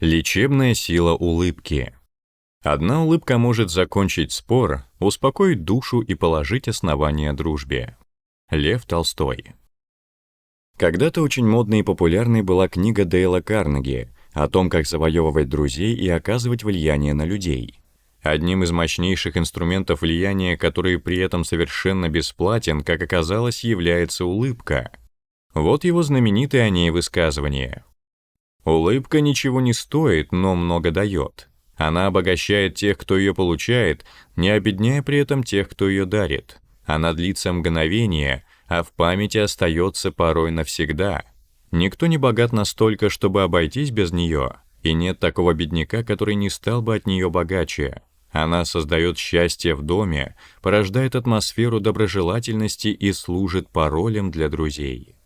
Лечебная сила улыбки. Одна улыбка может закончить спор, успокоить душу и положить основание дружбе. Лев Толстой. Когда-то очень модной и популярной была книга Дейла Карнеги о том, как завоевывать друзей и оказывать влияние на людей. Одним из мощнейших инструментов влияния, который при этом совершенно бесплатен, как оказалось, является улыбка. Вот его знаменитое о ней высказывание. Улыбка ничего не стоит, но много дает. Она обогащает тех, кто ее получает, не обедняя при этом тех, кто ее дарит. Она длится мгновение, а в памяти остается порой навсегда. Никто не богат настолько, чтобы обойтись без нее, и нет такого бедняка, который не стал бы от нее богаче. Она создает счастье в доме, порождает атмосферу доброжелательности и служит паролем для друзей.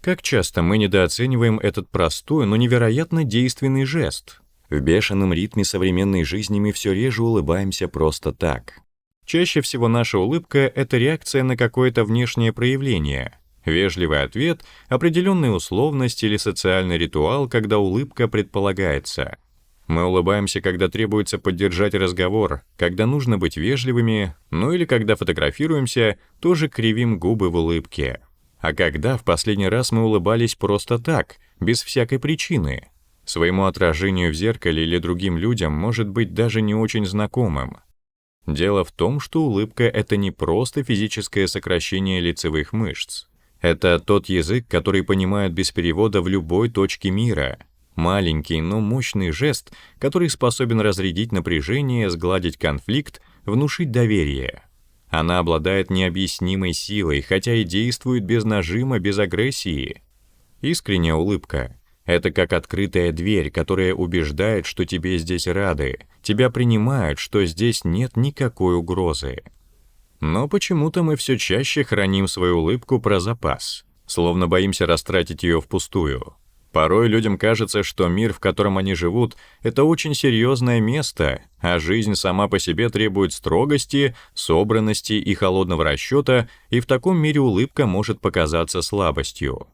Как часто мы недооцениваем этот простой, но невероятно действенный жест. В бешеном ритме современной жизни мы все реже улыбаемся просто так. Чаще всего наша улыбка — это реакция на какое-то внешнее проявление, вежливый ответ, определенная условность или социальный ритуал, когда улыбка предполагается. Мы улыбаемся, когда требуется поддержать разговор, когда нужно быть вежливыми, ну или когда фотографируемся, тоже кривим губы в улыбке. А когда в последний раз мы улыбались просто так, без всякой причины? Своему отражению в зеркале или другим людям, может быть, даже не очень знакомым. Дело в том, что улыбка — это не просто физическое сокращение лицевых мышц. Это тот язык, который понимают без перевода в любой точке мира. Маленький, но мощный жест, который способен разрядить напряжение, сгладить конфликт, внушить доверие. Она обладает необъяснимой силой, хотя и действует без нажима, без агрессии. Искренняя улыбка — это как открытая дверь, которая убеждает, что тебе здесь рады, тебя принимают, что здесь нет никакой угрозы. Но почему-то мы все чаще храним свою улыбку про запас, словно боимся растратить ее впустую. Порой людям кажется, что мир, в котором они живут, это очень серьезное место, а жизнь сама по себе требует строгости, собранности и холодного расчета, и в таком мире улыбка может показаться слабостью.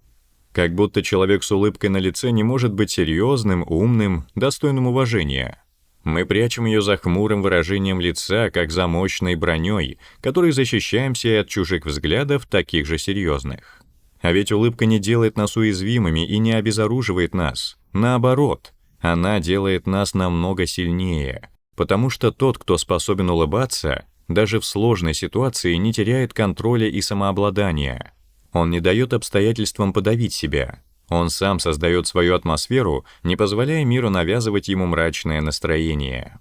Как будто человек с улыбкой на лице не может быть серьезным, умным, достойным уважения. Мы прячем ее за хмурым выражением лица, как за мощной броней, которой защищаемся и от чужих взглядов, таких же серьезных. А ведь улыбка не делает нас уязвимыми и не обезоруживает нас. Наоборот, она делает нас намного сильнее, потому что тот, кто способен улыбаться, даже в сложной ситуации не теряет контроля и самообладания. Он не дает обстоятельствам подавить себя. Он сам создает свою атмосферу, не позволяя миру навязывать ему мрачное настроение.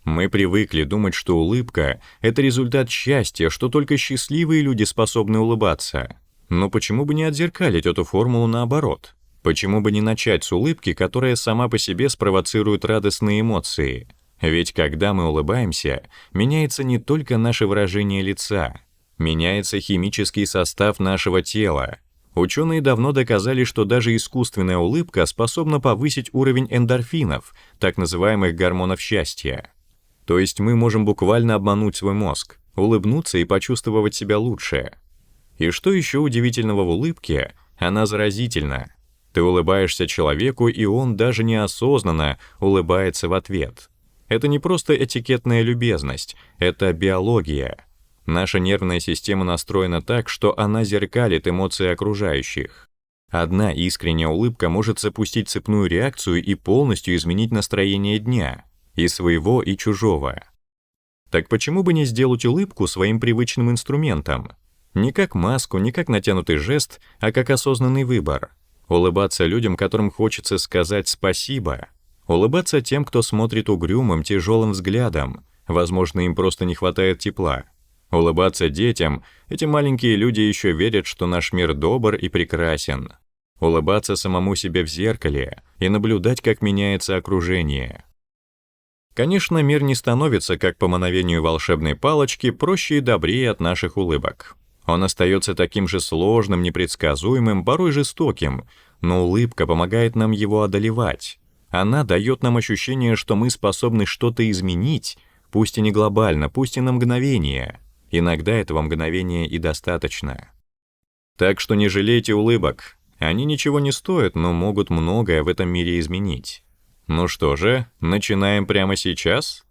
Мы привыкли думать, что улыбка — это результат счастья, что только счастливые люди способны улыбаться. Но почему бы не отзеркалить эту формулу наоборот? Почему бы не начать с улыбки, которая сама по себе спровоцирует радостные эмоции? Ведь когда мы улыбаемся, меняется не только наше выражение лица, меняется химический состав нашего тела. Ученые давно доказали, что даже искусственная улыбка способна повысить уровень эндорфинов, так называемых гормонов счастья. То есть мы можем буквально обмануть свой мозг, улыбнуться и почувствовать себя лучше. И что еще удивительного в улыбке, она заразительна. Ты улыбаешься человеку, и он даже неосознанно улыбается в ответ. Это не просто этикетная любезность, это биология. Наша нервная система настроена так, что она зеркалит эмоции окружающих. Одна искренняя улыбка может запустить цепную реакцию и полностью изменить настроение дня, и своего, и чужого. Так почему бы не сделать улыбку своим привычным инструментом? Не как маску, не как натянутый жест, а как осознанный выбор. Улыбаться людям, которым хочется сказать спасибо. Улыбаться тем, кто смотрит угрюмым, тяжелым взглядом. Возможно, им просто не хватает тепла. Улыбаться детям, эти маленькие люди еще верят, что наш мир добр и прекрасен. Улыбаться самому себе в зеркале и наблюдать, как меняется окружение. Конечно, мир не становится, как по мановению волшебной палочки, проще и добрее от наших улыбок. Он остается таким же сложным, непредсказуемым, порой жестоким, но улыбка помогает нам его одолевать. Она дает нам ощущение, что мы способны что-то изменить, пусть и не глобально, пусть и на мгновение. Иногда этого мгновения и достаточно. Так что не жалейте улыбок. Они ничего не стоят, но могут многое в этом мире изменить. Ну что же, начинаем прямо сейчас?